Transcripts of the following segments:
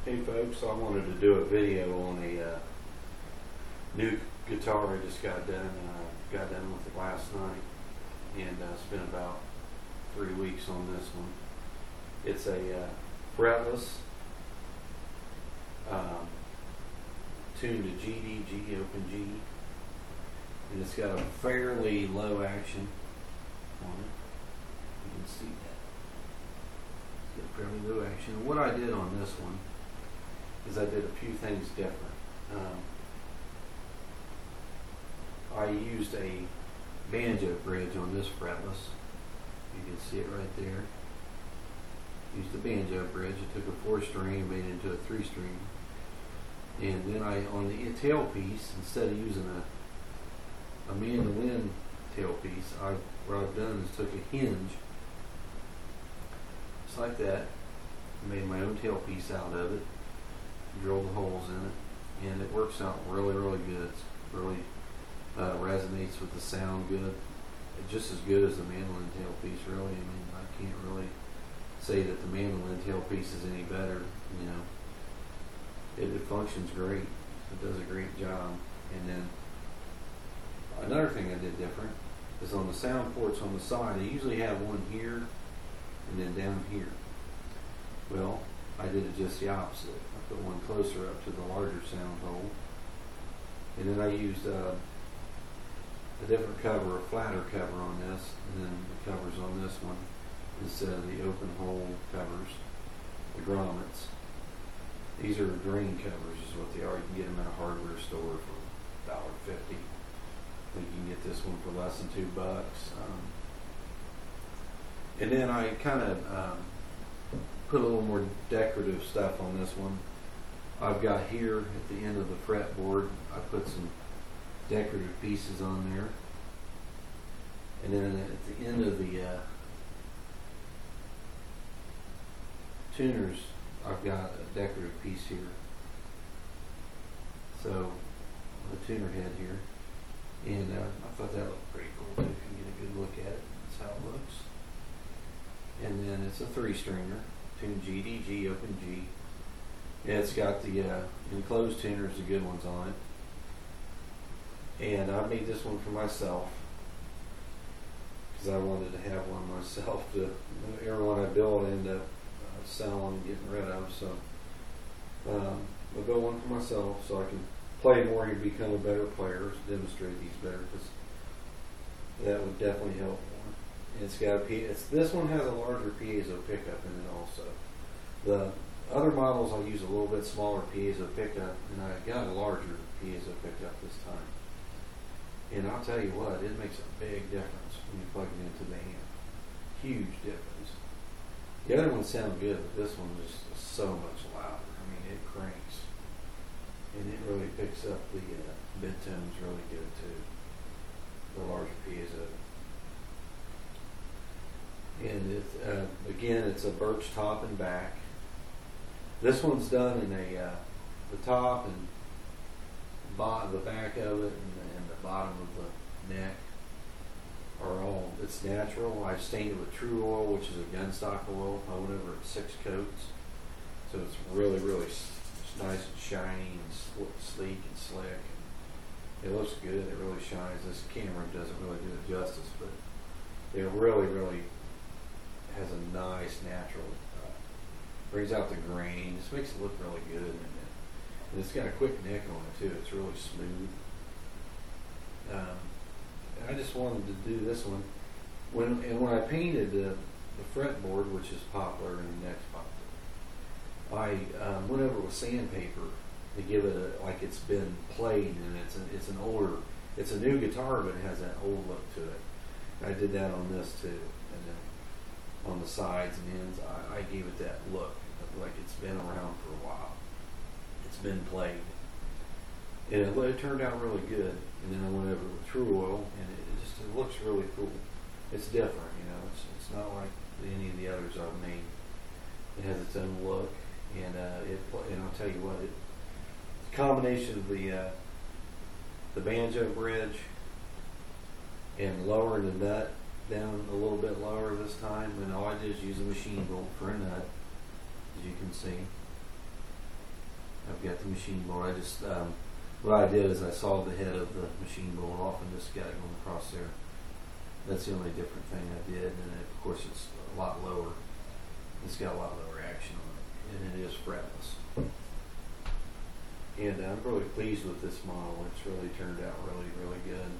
Hey folks, I wanted to do a video on a new guitar I just got done. Got done with it last night, and spent about 3 weeks on this one. It's a fretless, tuned to G, open G, and it's got a fairly low action on it. You can see that. It's got fairly low action. And what I did on this one is I did a few things different. I used a banjo bridge on this fretless. You can see it right there. Used the banjo bridge. I took a 4-string and made it into a 3-string. And then on the tailpiece, instead of using a mandolin tailpiece, what I've done is took a hinge, just like that, made my own tailpiece out of it, drilled the holes in it, and it works out really, really good. It's really resonates with the sound good. Just as good as the mandolin tailpiece, really. I mean, I can't really say that the mandolin tailpiece is any better. You know, it functions great. It does a great job. And then another thing I did different is on the sound ports on the side. I usually have one here and then down here. Well, I did it just the opposite. I put one closer up to the larger sound hole, and then I used a different cover, a flatter cover on this, and then the covers on this one instead of the open hole covers, the grommets. These are drain covers is what they are. You can get them at a hardware store for $1.50. I think you can get this one for less than $2. And then I kind of put a little more decorative stuff on this one. I've got here at the end of the fretboard, I put some decorative pieces on there, and then at the end of the tuners, I've got a decorative piece here. So the tuner head here, and I thought that looked pretty cool too. If you can get a good look at it, that's how it looks. And then it's a 3-stringer, tuned G, open G. And it's got the enclosed tuners, the good ones on it. And I made this one for myself because I wanted to have one myself. Everyone I build I end up selling and getting rid of. So I'll build one for myself so I can play more and become a better player, demonstrate these better, because that would definitely help more. And it's got this one has a larger piezo pickup in it also. The other models I use a little bit smaller piezo pickup, and I got a larger piezo pickup this time. And I'll tell you what, it makes a big difference when you plug it into the amp. Huge difference. The other ones sound good, but this one is so much louder. I mean, it cranks. And it really picks up the mid-tones really good too. The larger piezo. And again, it's a birch top and back. This one's done in the top and the back of it and the bottom of the neck are all, it's natural. I've stained it with True Oil, which is a gunstock oil. I went over it 6 coats. So it's really, really nice and shiny and sleek and slick. And it looks good. It really shines. This camera doesn't really do it justice, but it really, really has a nice natural, brings out the grain. This makes it look really good. And it's got a quick neck on it too. It's really smooth. I just wanted to do this one. When I painted the fretboard, which is poplar and the neck's poplar, I went over with sandpaper to give it like it's been played, and it's a new guitar, but it has that old look to it. And I did that on this too, and then on the sides and ends, I gave it that look, like it's been around for a while. It's been played. And it turned out really good. And then I went over with True Oil, and it looks really cool. It's different, you know. It's not like any of the others I've made. It has its own look, and I'll tell you what, the combination of the banjo bridge and lowering the nut down a little bit lower this time, and all I did is use a machine bolt for a nut, as you can see. I've got the machine board. I just what I did is I sawed the head of the machine board off and just got it going across there. That's the only different thing I did, and then, of course it's a lot lower. It's got a lot lower action on it, and it is fretless. And I'm really pleased with this model. It's really turned out really, really good.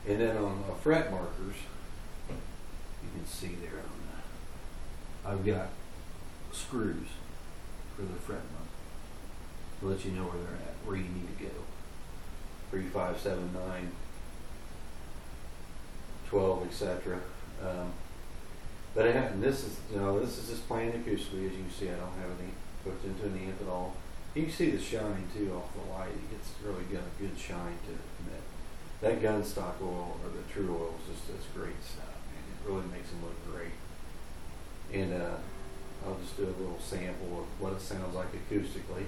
And then on fret markers, you can see there on that, I've got screws for the fret mark to let you know where they're at, where you need to go. 3, 5, 7, 9, 12, etc. But this is just plain acoustically. As you can see, I don't have any hooked into an amp at all. You can see the shine too off the light. It's really got a good shine to it. That gun stock oil, or the true oil, is just great stuff. And it really makes them look great. And I'll just do a little sample of what it sounds like acoustically.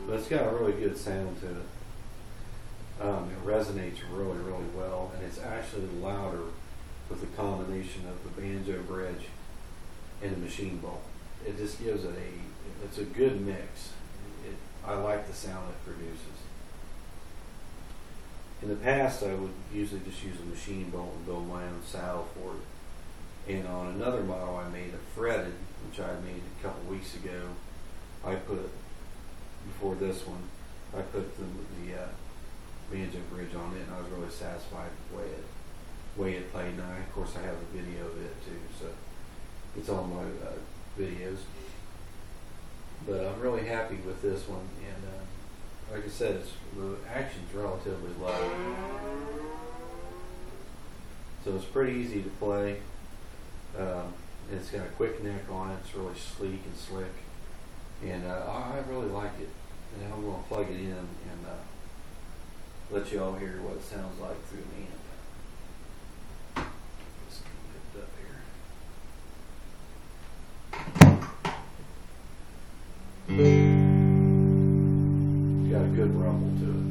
But it's got a really good sound to it. It resonates really, really well, and it's actually louder with the combination of the banjo bridge and the machine bowl. It just gives it it's a good mix. I like the sound it produces. In the past, I would usually just use a machine bowl and build my own saddle for it. And on another model I made, a fretted, which I made a couple weeks ago, before this one, I put the banjo bridge on it, and I was really satisfied with the way it played. Now, of course, I have a video of it too, so it's on my videos. But I'm really happy with this one, and like I said, the action's relatively low, so it's pretty easy to play. And it's got a quick neck on it. It's really sleek and slick, and I really like it. And I'm going to plug it in and let you all hear what it sounds like through the amp. Just get it up here. It's got a good rumble to it.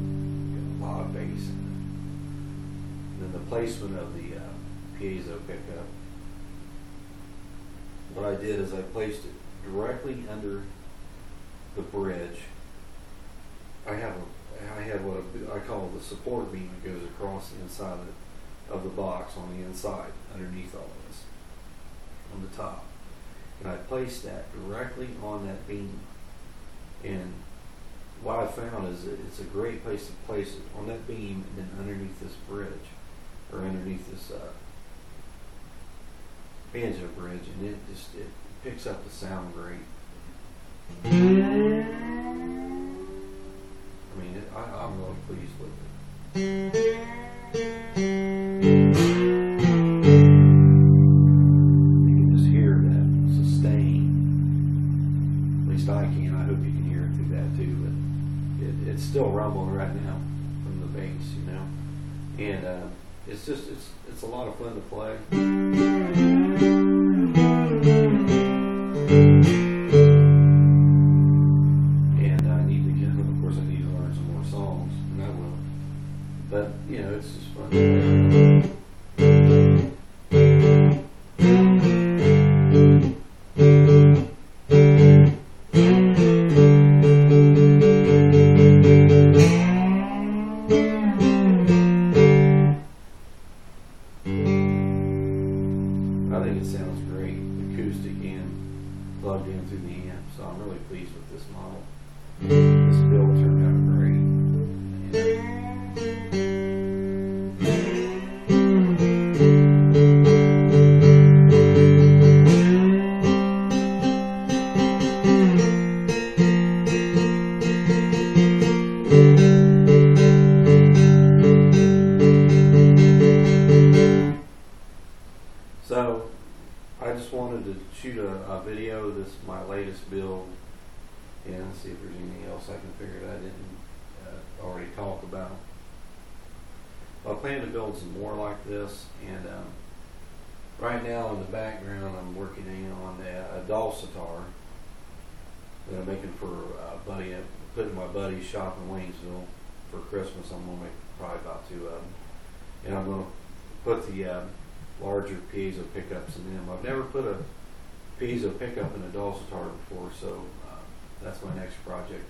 Got a lot of bass in it. Then the placement of the piezo pickup. What I did is I placed it directly under the bridge. I have what I call the support beam that goes across the inside of the box on the inside, underneath all of this, on the top. And I placed that directly on that beam. And what I found is that it's a great place to place it on that beam and then underneath this bridge, or underneath this banjo bridge, and it picks up the sound great. I mean, I'm really pleased with it. You can just hear that sustain. At least I can. I hope you can hear it through that too. But it's still rumbling right now from the bass, you know. And it's a lot of fun to play. But, you know, it's just fun. I think it sounds great, acoustic and plugged in through the amp, so I'm really pleased with this model. This build turned out great. So, I just wanted to shoot a video of this, my latest build, and see if there's anything else I can figure that I didn't already talk about. I plan to build some more like this, and right now in the background I'm working on a dulcitar that I'm making for a buddy. I'm putting my buddy's shop in Waynesville for Christmas. I'm going to make probably about 2 of them. And I'm going to put the larger piezo pickups in them. I've never put a piezo pickup in a dulcitar before, so that's my next project.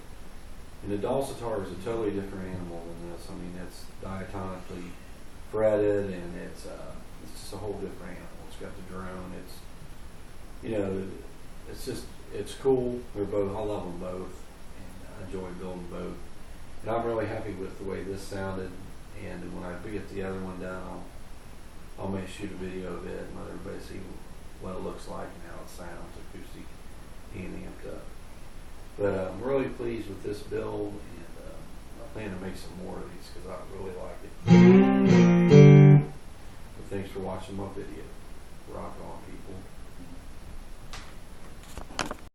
And the dulcitar is a totally different animal than this. I mean, it's diatonically fretted, and it's just a whole different animal. It's got the drone. It's, you know, it's cool. They're both, I love them both, and I enjoy building both. And I'm really happy with the way this sounded. And when I get the other one done, I'll maybe shoot a video of it and let everybody see what it looks like and how it sounds, acoustic and amped up. But I'm really pleased with this build, and I plan to make some more of these because I really like it. But thanks for watching my video. Rock on, people.